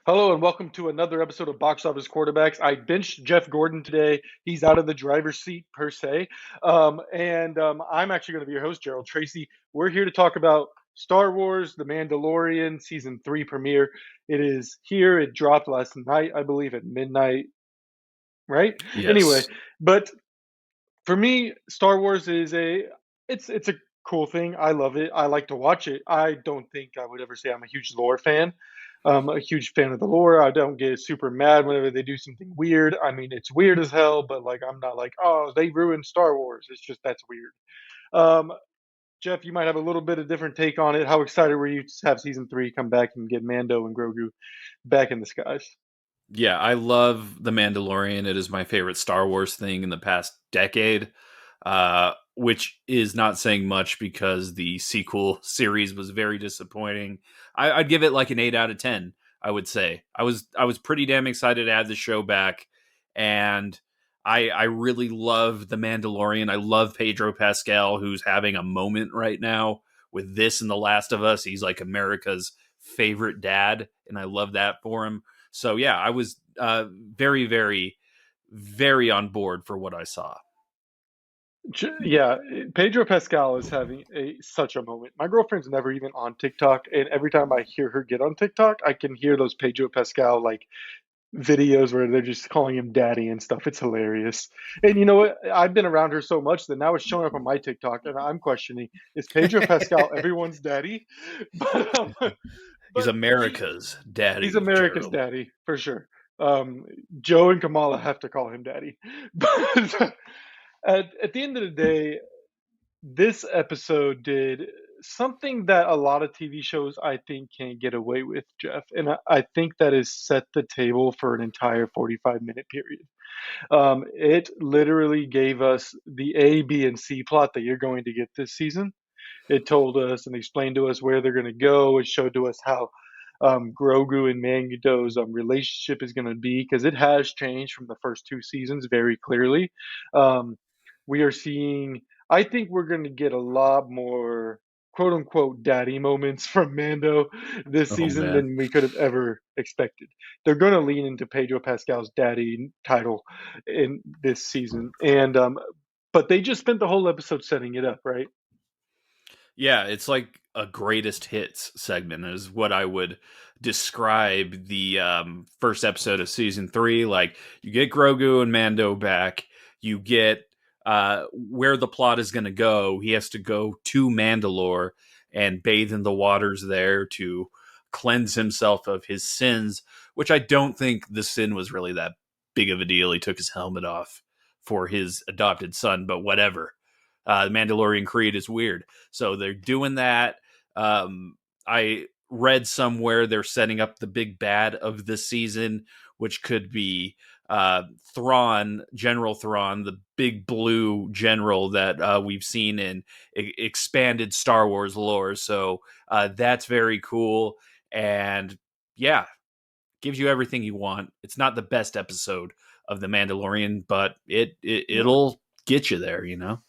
Hello and welcome to another episode of Box Office Quarterbacks. I benched Jeff Gordon today. He's out of the driver's seat per se, and I'm actually going to be your host, Gerald Tracy. We're here to talk about Star Wars: The Mandalorian season 3 premiere. It is here. It dropped last night, I believe, at midnight. Right? Anyway, Yes. but for me, Star Wars is it's a cool thing. I love it. I like to watch it. I don't think I would ever say I'm a huge lore fan. A huge fan of the lore. I don't get super mad whenever they do something weird. I mean, it's weird as hell, but like I'm not like, oh, they ruined Star Wars. It's just that's weird. Um, Jeff, you might have a little bit of different take on it. How excited were you to have season 3 come back and get Mando and Grogu back in the skies? Yeah, I love The Mandalorian. It is my favorite Star Wars thing in the past decade, which is not saying much because the sequel series was very disappointing. I'd give it like an 8 out of 10, I would say. I was pretty damn excited to have the show back, and I really love The Mandalorian. I love Pedro Pascal, who's having a moment right now with this and The Last of Us. He's like America's favorite dad, and I love that for him. So yeah, I was very, very, very on board for what I saw. Yeah, Pedro Pascal is having such a moment. My girlfriend's never even on TikTok, and every time I hear her get on TikTok, I can hear those Pedro Pascal like videos where they're just calling him daddy and stuff. It's hilarious. And you know what? I've been around her so much that now it's showing up on my TikTok, and I'm questioning, is Pedro Pascal everyone's daddy? But He's but America's he's daddy, America's Gerald. daddy for sure. Joe and Kamala have to call him daddy. But at the end of the day, this episode did something that a lot of TV shows I think can't get away with, Jeff. And I think that is set the table for an entire 45-minute period. It literally gave us the A, B, and C plot that you're going to get this season. It told us and explained to us where they're going to go. It showed to us how Grogu and Mando's relationship is going to be because it has changed from the first two seasons very clearly. Um, we are seeing, I think we're going to get a lot more quote unquote daddy moments from Mando this Oh season man. than we could have ever expected. They're going to lean into Pedro Pascal's daddy title in this season. And but they just spent the whole episode setting it up, right? Yeah, it's like a greatest hits segment is what I would describe the first episode of season 3. Like you get Grogu and Mando back, you get where the plot is going to go. He has to go to Mandalore and bathe in the waters there to cleanse himself of his sins, which I don't think the sin was really that big of a deal. He took his helmet off for his adopted son, but whatever. The Mandalorian Creed is weird. So they're doing that. I read somewhere they're setting up the big bad of this season, which could be Thrawn, General Thrawn, the big blue general that we've seen in expanded Star Wars lore. So that's very cool. And yeah, gives you everything you want. It's not the best episode of The Mandalorian, but it'll get you there, you know?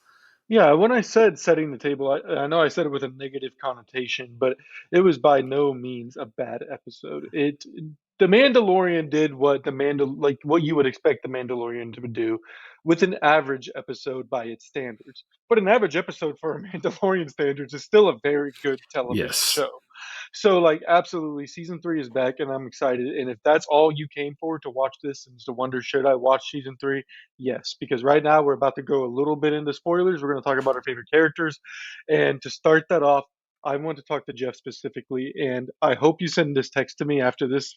Yeah, when I said setting the table, I know I said it with a negative connotation, but it was by no means a bad episode. The Mandalorian did what like what you would expect the Mandalorian to do with an average episode by its standards. But an average episode for a Mandalorian standards is still a very good television Yes. show. So like absolutely season 3 is back and I'm excited. And if that's all you came for to watch this and to wonder should I watch season 3? Yes, because right now we're about to go a little bit into spoilers. We're going to talk about our favorite characters. And to start that off, I want to talk to Jeff specifically, and I hope you send this text to me after this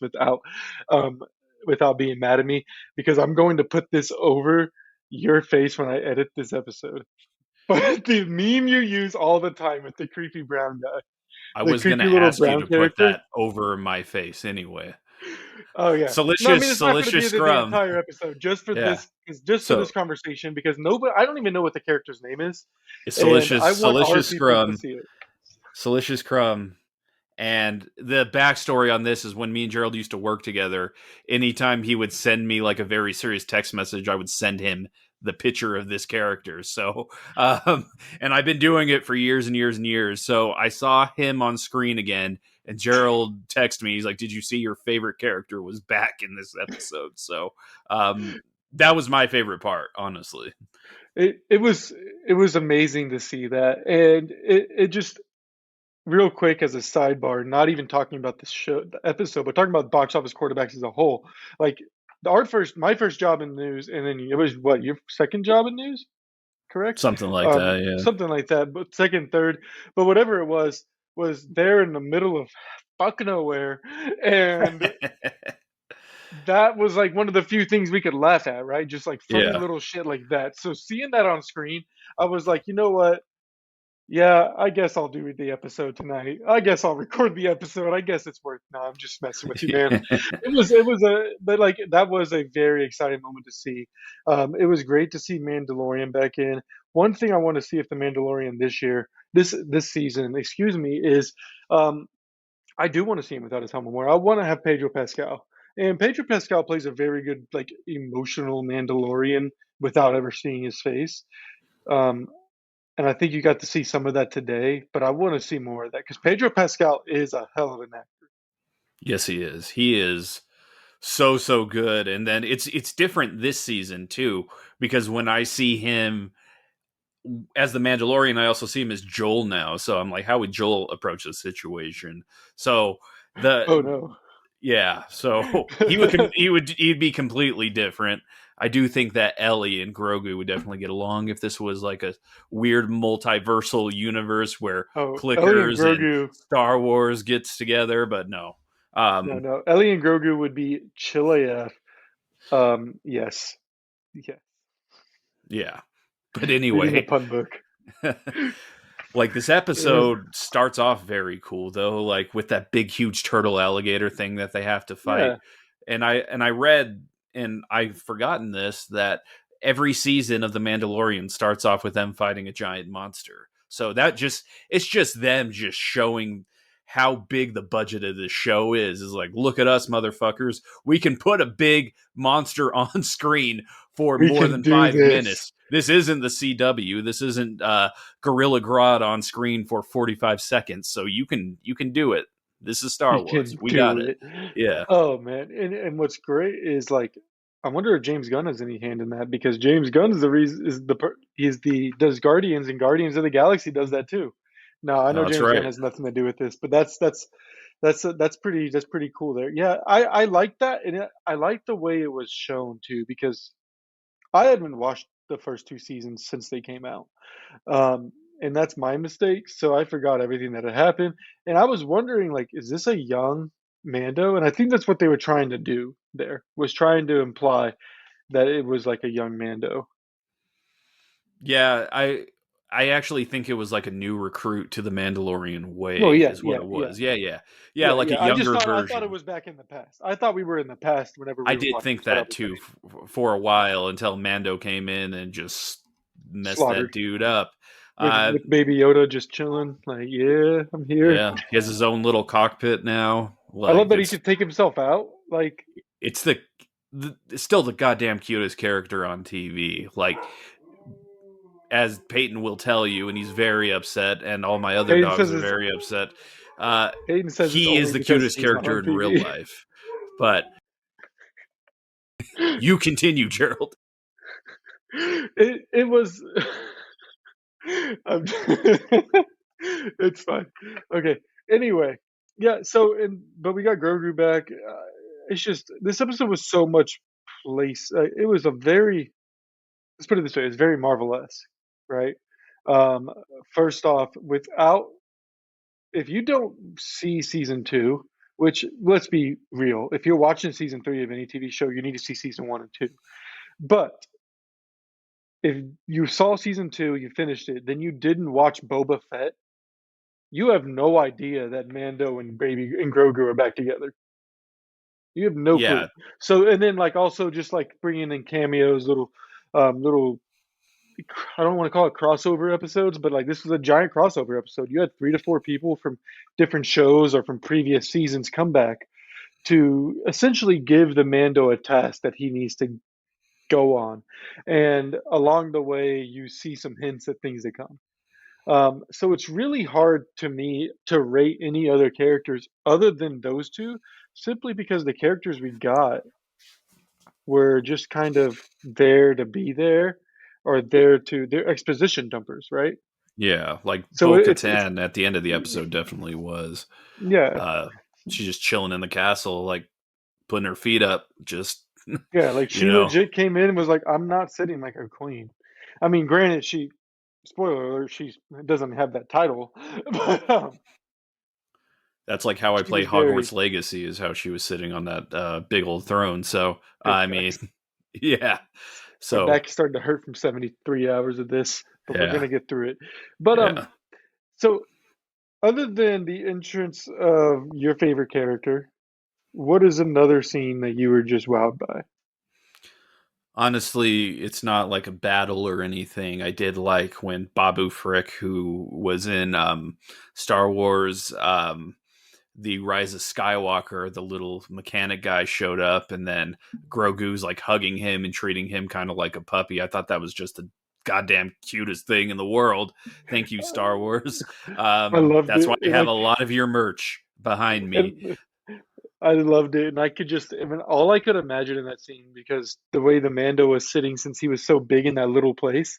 um, without being mad at me, because I'm going to put this over your face when I edit this episode. But the meme you use all the time with the creepy brown guy, I the was going creepy to little ask you brown to put character. that over my face anyway. Oh yeah. No, I Salicious, mean it's not going to be salicious the scrum. entire episode, just for Yeah. this, just for So this conversation, because nobody, I don't even know what the character's name is, it's and salicious, I want our salicious people to scrum, see it. salicious crumb. And the backstory on this is when me and Gerald used to work together, anytime he would send me like a very serious text message, I would send him the picture of this character. So, and I've been doing it for years and years and years. So I saw him on screen again And Gerald texted me. He's like, "Did you see your favorite character was back in this episode?" So that was my favorite part, honestly. It was amazing to see that, and it just real quick as a sidebar, not even talking about the show, the episode, but talking about box office quarterbacks as a whole. Like my first job in news, and then it was what your second job in news, correct? Something like that, Something like that, but second, third, but whatever it was there in the middle of fucking nowhere, and yeah. that was like one of the few things we could laugh at, right? Just like funny Yeah. little shit like that. So seeing that on screen, I was like, you know what? Yeah, I guess I'll do the episode tonight. I guess I'll record the episode. I guess it's worth. No, I'm just messing with you, man. But like that was a very exciting moment to see. It was great to see Mandalorian back in. One thing I want to see if the Mandalorian this season, excuse me, is um, I do want to see him without his helmet more. I want to have Pedro Pascal, and Pedro Pascal plays a very good, like, emotional Mandalorian without ever seeing his face. Um, and I think you got to see some of that today, but I want to see more of that because Pedro Pascal is a hell of an actor. Yes, he is. He is so good. And then it's different this season too, because when I see him as the Mandalorian, I also see him as Joel now. So I'm like, how would Joel approach the situation? So Oh the no. yeah, so he'd be completely different. I do think that Ellie and Grogu would definitely get along if this was like a weird multiversal universe where Oh, Ellie and clickers and Grogu. Star Wars gets together, but no. No, Um, no. Ellie and Grogu would be chill AF. Yes. Yeah. yeah. But Reading the anyway, pun book. like this Uh, episode starts off very cool though, like with that big huge turtle alligator thing that they have to fight. yeah. And I read, and I've forgotten this, that every season of The Mandalorian starts off with them fighting a giant monster. So that just it's just them just showing how big the budget of this show is like, look at us motherfuckers, we can put a big monster on screen for We more can than do 5 minutes. this. This isn't the CW. This isn't Gorilla Grodd on screen for 45 seconds. So you can do it. This is Star We Wars. can We do got it. it. Yeah. Oh man. And what's great is like I wonder if James Gunn has any hand in that because James Gunn is the reason he's the does Guardians and Guardians of the Galaxy does that too. No, I No, know that's James Gunn right. has nothing to do with this, but that's pretty cool there. Yeah, I like that, and I like the way it was shown too because I hadn't watched the first two seasons since they came out, um, and that's my mistake. So I forgot everything that had happened, and I was wondering like, is this a young Mando? And I think that's what they were trying to do there was trying to imply that it was like a young Mando. Yeah, I actually think it was like a new recruit to the Mandalorian Well, way yeah, is what yeah, it yeah, was. Yeah, yeah. Yeah, yeah, like a yeah. younger I thought it version. was back in the past. I thought we were in the past whenever I we were did watching. think Is what I that was too saying. for a while until Mando came in and just messed that Slaughtered. dude up. with Uh with Baby Yoda just chilling, like, yeah, I'm here. yeah, he has his own little cockpit now. I love Like that he could take himself out. Like it's it's still the goddamn cutest character on TV. Like as Peyton will tell you, and he's very upset, and all my other Hayden dogs says, are it's very upset. Uh, Hayden says it's he is only the because cutest he's not character on in real TV. life. But you continue, Gerald. It was. I'm- it's fine. Okay. Anyway, yeah. So but we got Grogu back. It's just this episode was so much place. It was a very, let's put it this way, it's very Marvel-esque, right? Um, First off, without if you don't see season two, which let's be real, if you're watching season three of any TV show, you need to see season one and two. But if you saw season two, you finished it, then you didn't watch Boba Fett, you have no idea that Mando and Baby and Grogu are back together. You have no Yeah, clue. So, and then like also just like bringing in cameos, little I don't want to call it crossover episodes, but like this was a giant crossover episode. You had 3 to 4 people from different shows or from previous seasons come back to essentially give the Mando a task that he needs to go on. And along the way, you see some hints at things that come. So it's really hard to me to rate any other characters other than those two, simply because the characters we got were just kind of there to be there, or they're exposition dumpers, right? Yeah, like So Bo it's Katan at the end of the episode definitely was. yeah, Uh, she's just chilling in the castle, like putting her feet up, just yeah, like you she know. legit came in and was like, I'm not sitting like a queen. I mean, granted, she spoiler alert, she doesn't have that title, but That's like how I she play was very Hogwarts Legacy, is how she was sitting on that big old throne. So good I mean, facts. yeah. My So back is starting to hurt from 73 hours of this, but we're yeah, gonna get through it. But yeah. so other than the entrance of your favorite character, what is another scene that you were just wowed by? Honestly, it's not like a battle or anything. I did like when Babu Frick, who was in Star Wars, the Rise of Skywalker, the little mechanic guy showed up, and then Grogu's like hugging him and treating him kind of like a puppy. I thought that was just the goddamn cutest thing in the world. Thank you, Star Wars. I loved That's why it, I have a lot of your merch behind me. and I loved it, and I could just, I mean, all I could imagine in that scene, because the way the Mando was sitting, since he was so big in that little place,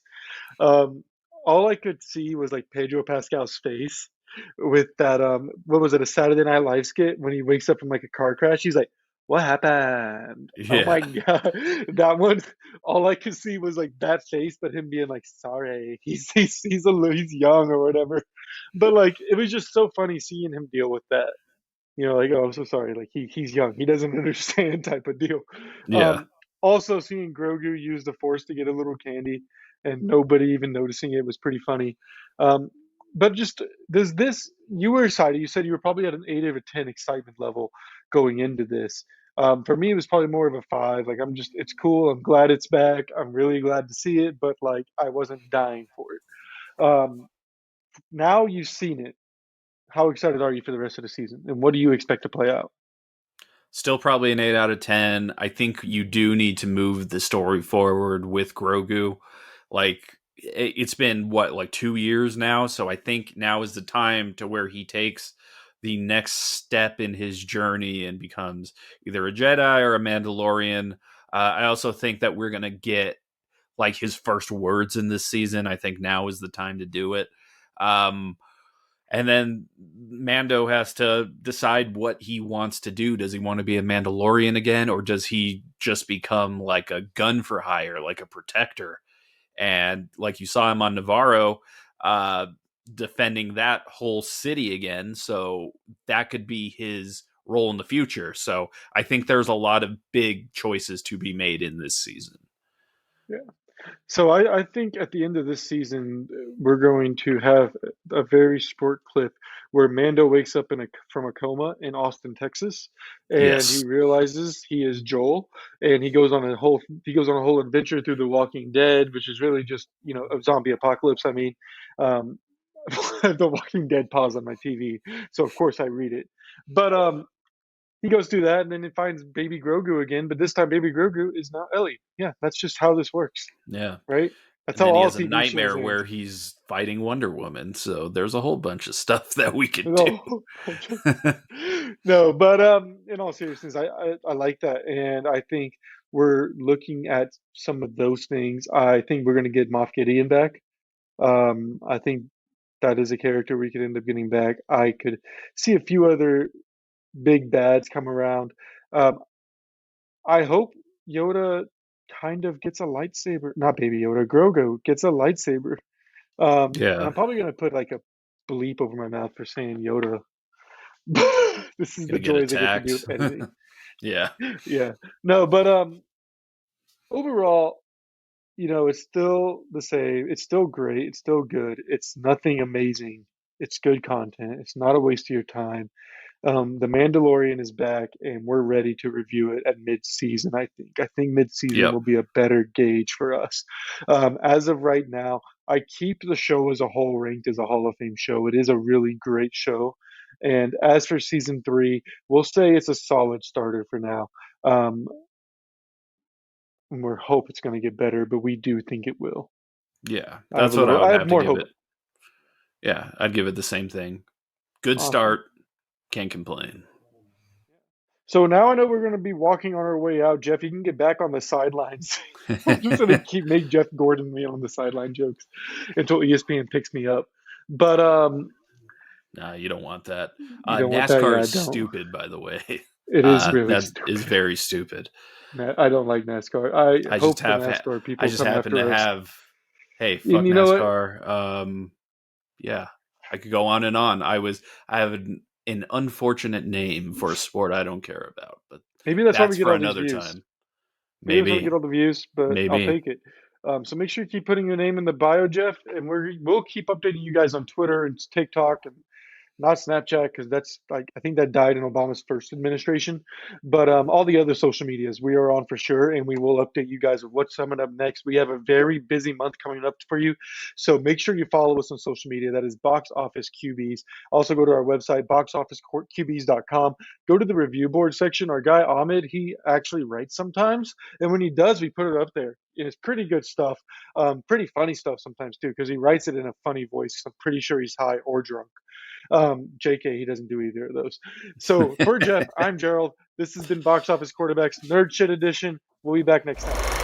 um, all I could see was like Pedro Pascal's face with that, what was it, a Saturday Night Live skit when he wakes up from like a car crash. He's like, "What happened?" Oh Yeah, my God, that one. All I could see was like that face, but him being like, "Sorry, he's young or whatever." But like, it was just so funny seeing him deal with that. Like, oh, I'm so sorry. Like he's young. He doesn't understand type of deal. yeah. Um, Also seeing Grogu use the Force to get a little candy and nobody even noticing it was pretty funny. Um, but just does this you were excited. You said you were probably at an 8 out of 10 excitement level going into this. For me, it was probably more of a 5. Like it's cool. I'm glad it's back. I'm really glad to see it, but like I wasn't dying for it. Now you've seen it. How excited are you for the rest of the season, and what do you expect to play out? Still probably an 8 out of 10. I think you do need to move the story forward with Grogu. Like, it's been, what, like 2 years now? So I think now is the time to where he takes the next step in his journey and becomes either a Jedi or a Mandalorian. I also think that we're going to get like his first words in this season. I think now is the time to do it. Um, and then Mando has to decide what he wants to do. Does he want to be a Mandalorian again, or does he just become like a gun for hire, like a protector? And like you saw him on Navarro, uh, defending that whole city again. So that could be his role in the future. So I think there's a lot of big choices to be made in this season. So I think at the end of this season, we're going to have a very sport clip where Mando wakes up from a coma in Austin, Texas, and he Yes. realizes he is Joel, and he goes on a whole adventure through The Walking Dead, which is really just a zombie apocalypse. I mean, um, The Walking Dead pause on my TV, so of course I read it, but he goes through that, and then he finds Baby Grogu again, but this time Baby Grogu is not Ellie. Yeah, that's just how this works, Yeah. right? That's And how then he all has a TV shows nightmare end. where he's fighting Wonder Woman. So there's a whole bunch of stuff that we could do. No, no, but in all seriousness, I like that, and I think we're looking at some of those things. I think we're going to get Moff Gideon back. I think that is a character we could end up getting back. I could see a few other big bads come around. Um, I hope Yoda kind of gets a lightsaber. Not Baby Yoda, Grogu gets a lightsaber. And Yeah. I'm probably gonna put like a bleep over my mouth for saying Yoda. This is the Gonna get joys I get to do with attacked. editing. Yeah. Yeah. No, but overall, it's still the same. It's still great. It's still good. It's nothing amazing. It's good content. It's not a waste of your time. The Mandalorian is back, and we're ready to review it at mid-season. I think mid-season Yep. will be a better gauge for us. As of right now, I keep the show as a whole ranked as a Hall of Fame show. It is a really great show. And as for season 3, we'll say it's a solid starter for now. Um, and we hope it's going to get better, but we do think it will. Yeah. That's what I I would have have to more give hope. it. Yeah, I'd give it the same thing. Good Awesome. start. Can't complain. So now I know we're going to be walking on our way out. Jeff, you can get back on the sidelines. I'm just going to keep make Jeff Gordon me on the sideline jokes until ESPN picks me up. But Nah, you don't want that. you don't want that? NASCAR Yeah, I is don't. stupid, by the way. It is really That is stupid. very stupid. I don't like NASCAR. I I just hope the have NASCAR I people just come happen to after us. have. Hey, And fuck you know what? NASCAR. Yeah, I could go on and on. I have an unfortunate name for a sport I don't care about, but Maybe that's why we that's get for all these another views. time. Maybe that's why we get Maybe, all the views, but I'll maybe. take it. So make sure you keep putting your name in the bio, Jeff, and we'll keep updating you guys on Twitter and TikTok and not Snapchat because that's like I think that died in Obama's first administration. But all the other social medias we are on for sure, and we will update you guys with what's coming up next. We have a very busy month coming up for you, so make sure you follow us on social media. That is Box Office QBs. Also go to our website boxofficeqbs.com. Go to the review board section. Our guy Ahmed, he actually writes sometimes, and when he does, we put it up there. And it's pretty good stuff, pretty funny stuff sometimes too, because he writes it in a funny voice. I'm pretty sure he's high or drunk. JK, he doesn't do either of those. So for Jeff, I'm Gerald. This has been Box Office Quarterbacks Nerd Shit Edition. We'll be back next time.